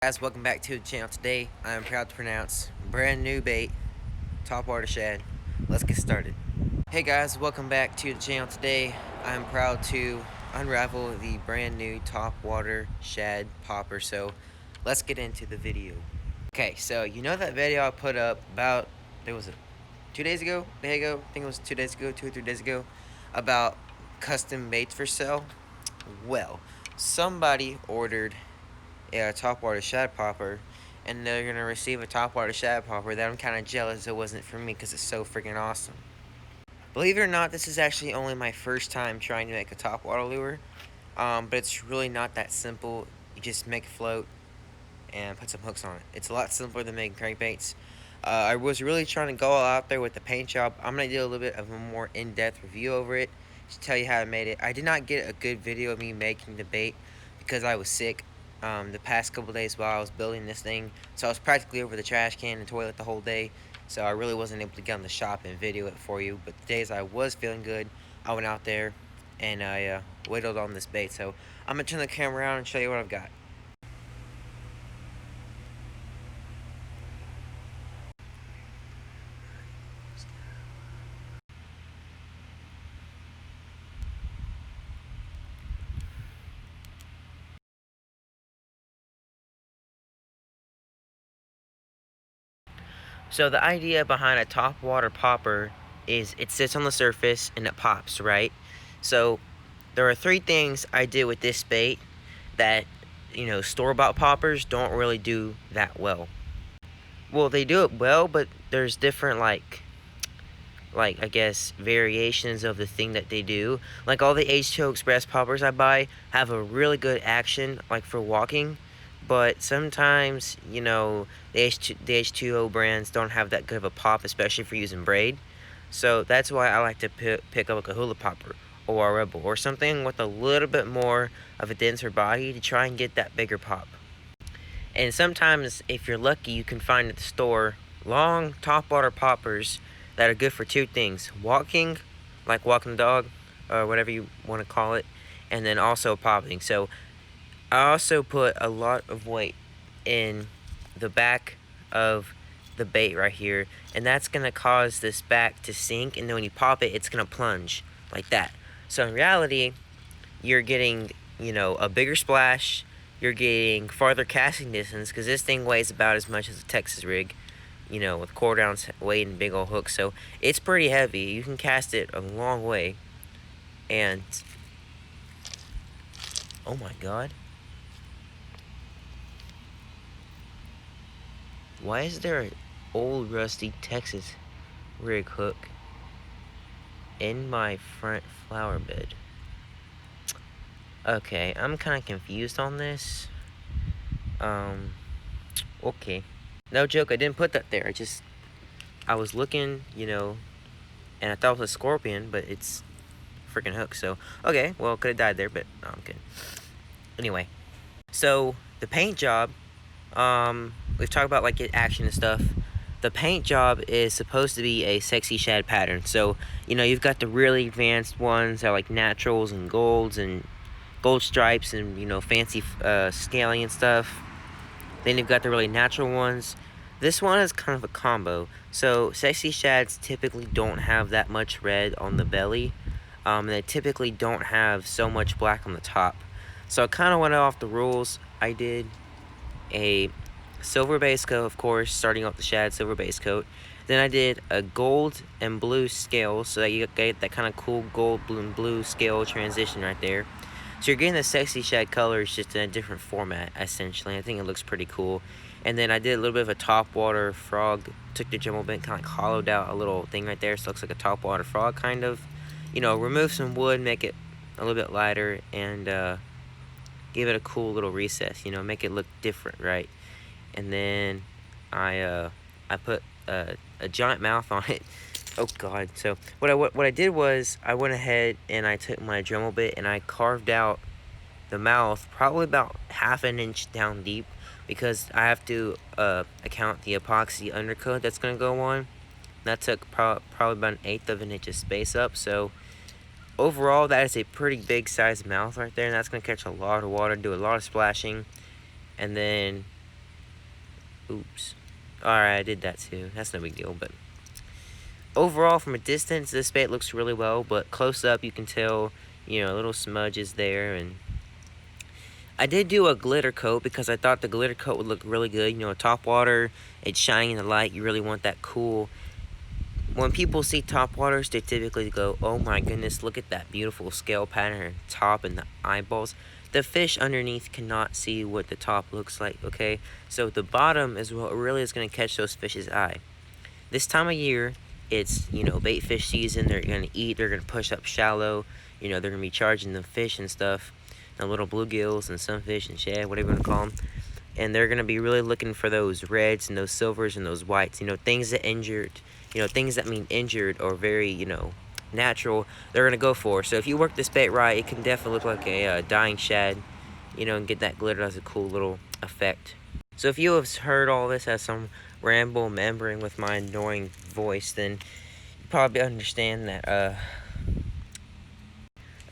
Guys, welcome back to the channel. Today I am proud to pronounce brand new bait, topwater shad. Let's get started. Hey guys, welcome back to the channel. Today I am proud to unravel the brand new topwater shad popper. So let's get into the video. Okay, so you know that video I put up about, there was a 2 days ago, day ago, I think it was 2 days ago, 2 or 3 days ago, about custom baits for sale. Well, somebody ordered a topwater shad popper, and they're gonna receive a topwater shad popper that I'm kind of jealous it wasn't for me because it's so freaking awesome. Believe it or not, this is actually only my first time trying to make a topwater lure, but it's really not that simple. You just make a float and put some hooks on it. It's a lot simpler than making crankbaits. I was really trying to go all out there with the paint job. I'm gonna do a little bit of a more in-depth review over it to tell you how I made it. I did not get a good video of me making the bait because I was sick the past couple days while I was building this thing. So I was practically over the trash can and toilet the whole day. So I really wasn't able to get on the shop and video it for you. But the days I was feeling good, I went out there and I whittled on this bait. So I'm gonna turn the camera around and show you what I've got. So the idea behind a top water popper is it sits on the surface and it pops, right? So there are three things I did with this bait that, store-bought poppers don't really do that well. Well, they do it well, but there's different I guess variations of the thing that they do. Like all the H2O Express poppers I buy have a really good action like for walking, but sometimes, the H2O brands don't have that good of a pop, especially for using braid. So that's why I like to pick up like a hula popper or a rebel or something with a little bit more of a denser body to try and get that bigger pop. And sometimes, if you're lucky, you can find at the store long topwater poppers that are good for two things: walking, like walking the dog, or whatever you want to call it, and then also popping. So I also put a lot of weight in the back of the bait right here, and that's gonna cause this back to sink, and then when you pop it, it's gonna plunge like that. So in reality, you're getting, a bigger splash, you're getting farther casting distance, because this thing weighs about as much as a Texas rig, with quarter ounce weight and big old hook, so it's pretty heavy. You can cast it a long way, and, oh my god. Why is there an old rusty Texas rig hook in my front flower bed? Okay, I'm kind of confused on this. Okay. No joke, I didn't put that there. I was looking, and I thought it was a scorpion, but it's a freaking hook. So, okay, well, could have died there, but no, I'm kidding. Anyway, so the paint job, we've talked about like action and stuff. The paint job is supposed to be a sexy shad pattern. So, you've got the really advanced ones that are like naturals and golds and gold stripes and, fancy scaling and stuff. Then you've got the really natural ones. This one is kind of a combo. So sexy shads typically don't have that much red on the belly. And they typically don't have so much black on the top. So I kind of went off the rules. I did a silver base coat, of course, starting off the shad silver base coat. Then I did a gold and blue scale, so that you get that kind of cool gold, blue, and blue scale transition right there. So you're getting the sexy shad colors just in a different format, essentially. I think it looks pretty cool. And then I did a little bit of a topwater frog. Took the jumbo bent, kind of like hollowed out a little thing right there, so it looks like a topwater frog, kind of. Remove some wood, make it a little bit lighter, and give it a cool little recess. Make it look different, right? And then I put a giant mouth on it. Oh god. So what I did was I went ahead and I took my Dremel bit and I carved out the mouth probably about half an inch down deep, because I have to account the epoxy undercoat that's going to go on. That took probably about an eighth of an inch of space up. So overall, that is a pretty big size mouth right there, and that's going to catch a lot of water, do a lot of splashing. And then Oops. Alright, I did that too. That's no big deal, but overall, from a distance, this bait looks really well, but close up, you can tell, little smudges there. And I did do a glitter coat because I thought the glitter coat would look really good. Top water, it's shining in the light. You really want that cool. When people see top waters, they typically go, oh my goodness, look at that beautiful scale pattern top and the eyeballs. The fish underneath cannot see what the top looks like, okay? So the bottom is what really is going to catch those fish's eye. This time of year, it's, bait fish season. They're going to eat. They're going to push up shallow. They're going to be charging the fish and stuff. The little bluegills and sunfish and shad, whatever you want to call them. And they're going to be really looking for those reds and those silvers and those whites. Things that injured, things that mean injured or very, natural, they're going to go for. So if you work this bait right, it can definitely look like a dying shad, and get that glitter as a cool little effect. So if you have heard all this as some ramble membering with my annoying voice, then you probably understand that,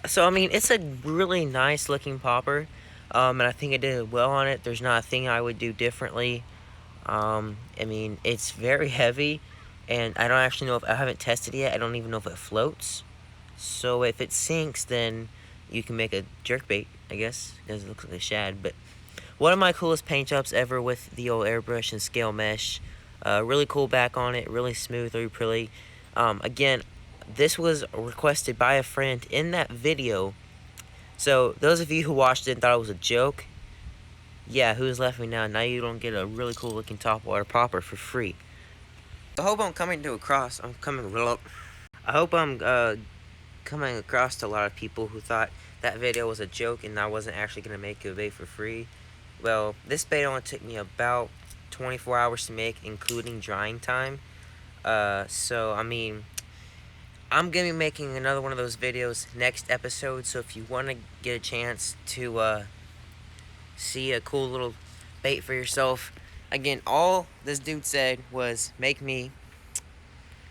so I mean, it's a really nice looking popper, and I think I did well on it. There's not a thing I would do differently. I mean, it's very heavy, and I don't actually know if I haven't tested it yet. I don't even know if it floats. So if it sinks, then you can make a jerkbait, I guess, because it looks like a shad. But one of my coolest paint jobs ever with the old airbrush and scale mesh. Really cool back on it, really smooth, really pretty. Again, this was requested by a friend in that video. So those of you who watched it and thought it was a joke, yeah, who's laughing now? Now you don't get a really cool looking topwater popper for free. I hope I'm coming across to a lot of people who thought that video was a joke and I wasn't actually going to make a bait for free. Well, this bait only took me about 24 hours to make, including drying time. So, I mean, I'm going to be making another one of those videos next episode. So if you want to get a chance to see a cool little bait for yourself, again, all this dude said was make me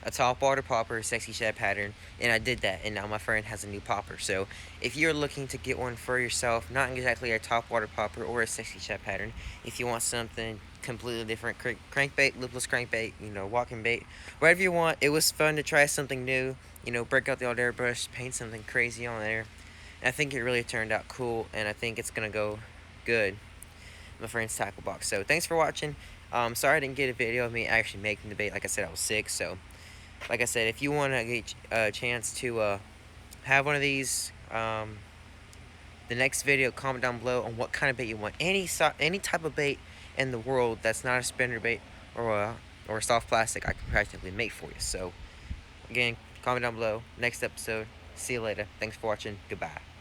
a topwater popper, sexy shad pattern, and I did that, and now my friend has a new popper. So if you're looking to get one for yourself, not exactly a topwater popper or a sexy shad pattern, if you want something completely different, crankbait, loopless crankbait, walking bait, whatever you want. It was fun to try something new, break out the old airbrush, paint something crazy on there. And I think it really turned out cool, and I think it's gonna go good. My friend's tackle box. So thanks for watching. Sorry I didn't get a video of me actually making the bait. Like I said, I was sick. So like I said, if you want to get a chance to have one of these, the next video, comment down below on what kind of bait you want. Any type of bait in the world that's not a spinner bait or a soft plastic, I can practically make for you. So again, comment down below. Next episode. See you later. Thanks for watching. Goodbye.